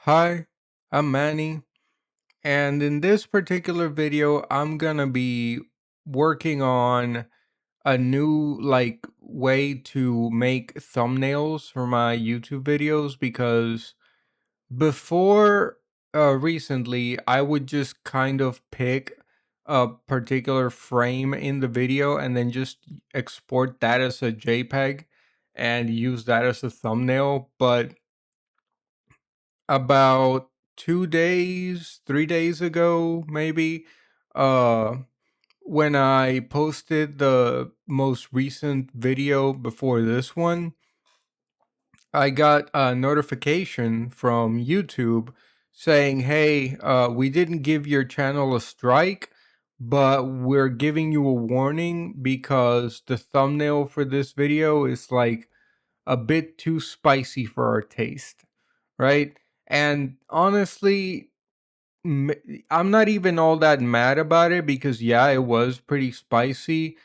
Hi, I'm Manny, and in this particular video, I'm gonna be working on a new way to make thumbnails for my YouTube videos because before recently, I would just kind of pick a particular frame in the video and then just export that as a JPEG and use that as a thumbnail, but about 2 days, 3 days ago, maybe, uh, when I posted the most recent video before this one, I got a notification from YouTube saying, "Hey, we didn't give your channel a strike, but we're giving you a warning because the thumbnail for this video is like a bit too spicy for our taste." Right? And honestly, m- I'm not even all that mad about it because, yeah, it was pretty spicy.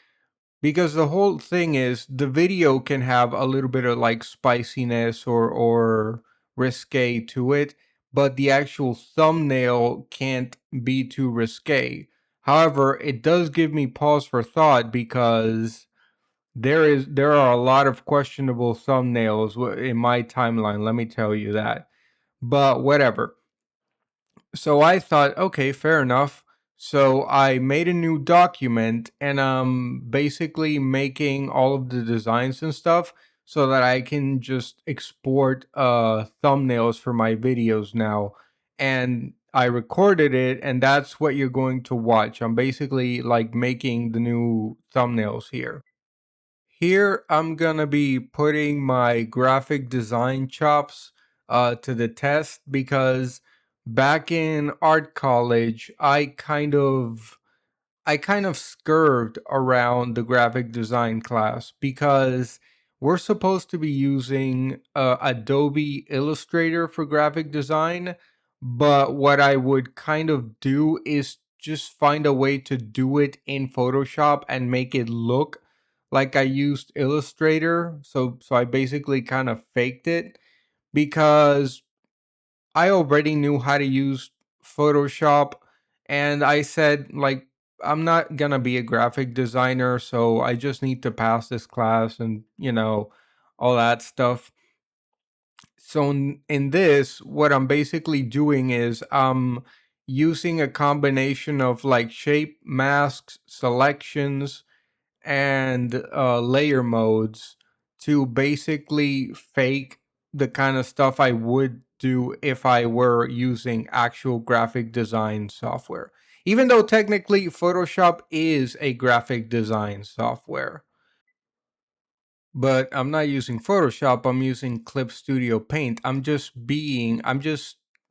Because the whole thing is the video can have a little bit of like spiciness or risque to it, but the actual thumbnail can't be too risque. However, it does give me pause for thought because there are a lot of questionable thumbnails in my timeline, let me tell you that. But whatever. So I thought, okay, fair enough. So I made a new document and I'm basically making all of the designs and stuff so that I can just export thumbnails for my videos now. And I recorded it and that's what you're going to watch. I'm basically like making the new thumbnails here. Here, I'm gonna be putting my graphic design chops to the test because back in art college, I kind of scurved around the graphic design class because we're supposed to be using Adobe Illustrator for graphic design, but what I would kind of do is just find a way to do it in Photoshop and make it look like I used Illustrator. So I basically kind of faked it because I already knew how to use Photoshop, and I said, like, I'm not gonna be a graphic designer, so I just need to pass this class and, all that stuff. So in this, what I'm basically doing is I'm using a combination of like shape masks, selections, and layer modes to basically fake the kind of stuff I would do if I were using actual graphic design software. Even though technically Photoshop is a graphic design software. But I'm not using Photoshop, I'm using Clip Studio Paint. I'm just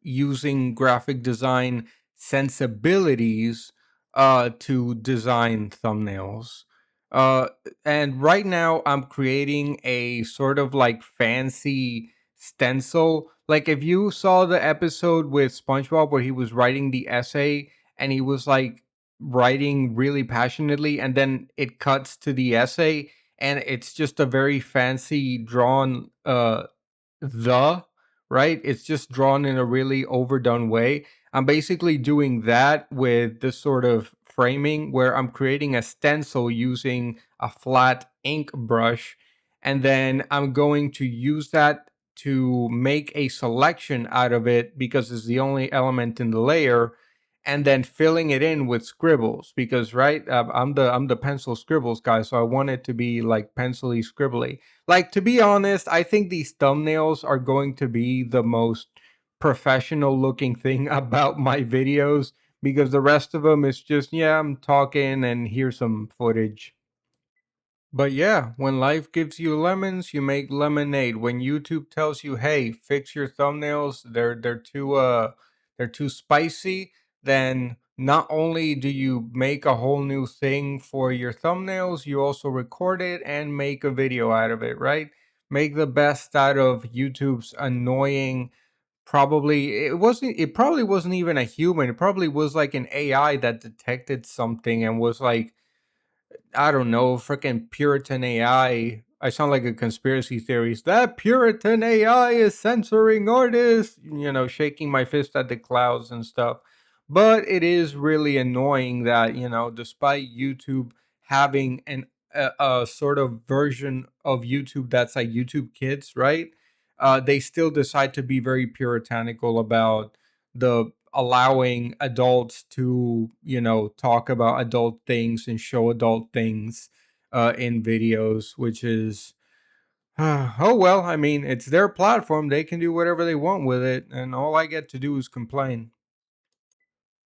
using graphic design sensibilities to design thumbnails. Uh and right now I'm creating a sort of like fancy stencil. Like if you saw the episode with SpongeBob where he was writing the essay and he was like writing really passionately and then it cuts to the essay and it's just a very fancy drawn the right, it's just drawn in a really overdone way. I'm basically doing that with this sort of framing where I'm creating a stencil using a flat ink brush, and then I'm going to use that to make a selection out of it because it's the only element in the layer, and then filling it in with scribbles because right, I'm the pencil scribbles guy, so I want it to be like pencily scribbly. Like, to be honest, I think these thumbnails are going to be the most professional looking thing about my videos because the rest of them is just, yeah, I'm talking and here's some footage. But yeah, when life gives you lemons, you make lemonade. When YouTube tells you, "Hey, fix your thumbnails. They're too spicy," then not only do you make a whole new thing for your thumbnails, you also record it and make a video out of it, right? Make the best out of YouTube's annoying. It probably wasn't even a human. It probably was like an AI that detected something and was like, I don't know, freaking Puritan AI I sound like a conspiracy theorist. That Puritan AI is censoring artists, shaking my fist at the clouds and stuff. But it is really annoying that, despite YouTube having a sort of version of YouTube that's like YouTube Kids, right? They still decide to be very puritanical about the allowing adults to, talk about adult things and show adult things in videos, which is oh well. I mean, it's their platform; they can do whatever they want with it, and all I get to do is complain.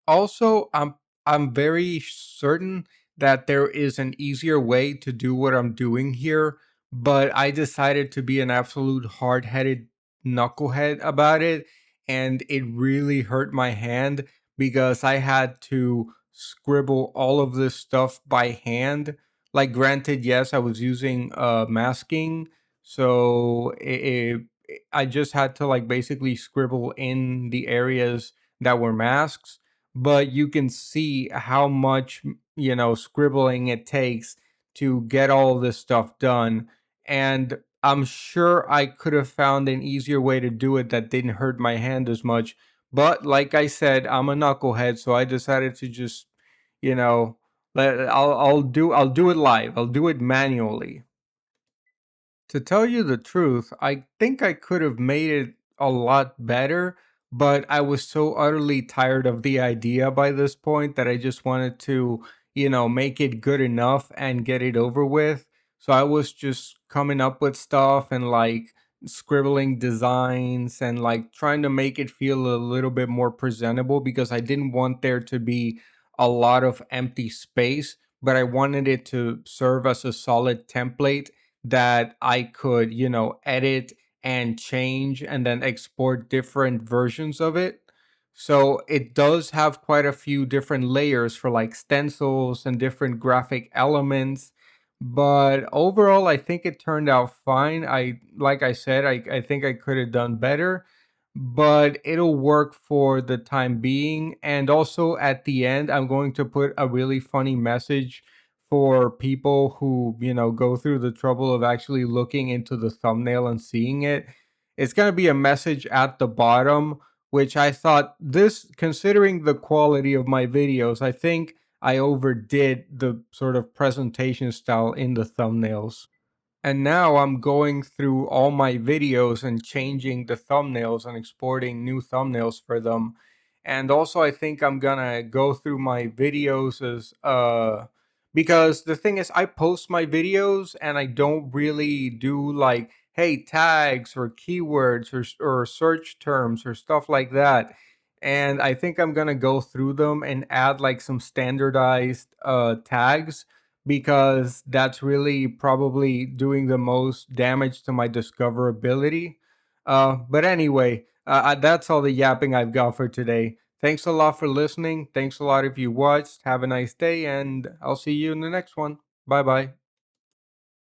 Also, I'm very certain that there is an easier way to do what I'm doing here, but I decided to be an absolute hard-headed knucklehead about it, and it really hurt my hand because I had to scribble all of this stuff by hand. Like, granted, yes, I was using masking, so I just had to like basically scribble in the areas that were masks, but you can see how much scribbling it takes to get all this stuff done. And I'm sure I could have found an easier way to do it that didn't hurt my hand as much, but like I said, I'm a knucklehead, so I decided to just you know I'll do it live, I'll do it manually. To tell you the truth, I think I could have made it a lot better, but I was so utterly tired of the idea by this point that I just wanted to, make it good enough and get it over with. So I was just coming up with stuff and like scribbling designs and like trying to make it feel a little bit more presentable because I didn't want there to be a lot of empty space, but I wanted it to serve as a solid template that I could, edit and change and then export different versions of it. So it does have quite a few different layers for like stencils and different graphic elements. But overall, I think it turned out fine. Like I said, I think I could have done better, but it'll work for the time being. And also at the end, I'm going to put a really funny message for people who, go through the trouble of actually looking into the thumbnail and seeing it. It's going to be a message at the bottom, which I thought this, considering the quality of my videos, I think I overdid the sort of presentation style in the thumbnails. And now I'm going through all my videos and changing the thumbnails and exporting new thumbnails for them. And also I think I'm gonna go through my videos as because the thing is I post my videos and I don't really do like hey tags or keywords or search terms or stuff like that. And I think I'm gonna go through them and add like some standardized tags because that's really probably doing the most damage to my discoverability. But anyway, that's all the yapping I've got for today. Thanks a lot for listening. Thanks a lot if you watched. Have a nice day, and I'll see you in the next one. Bye bye.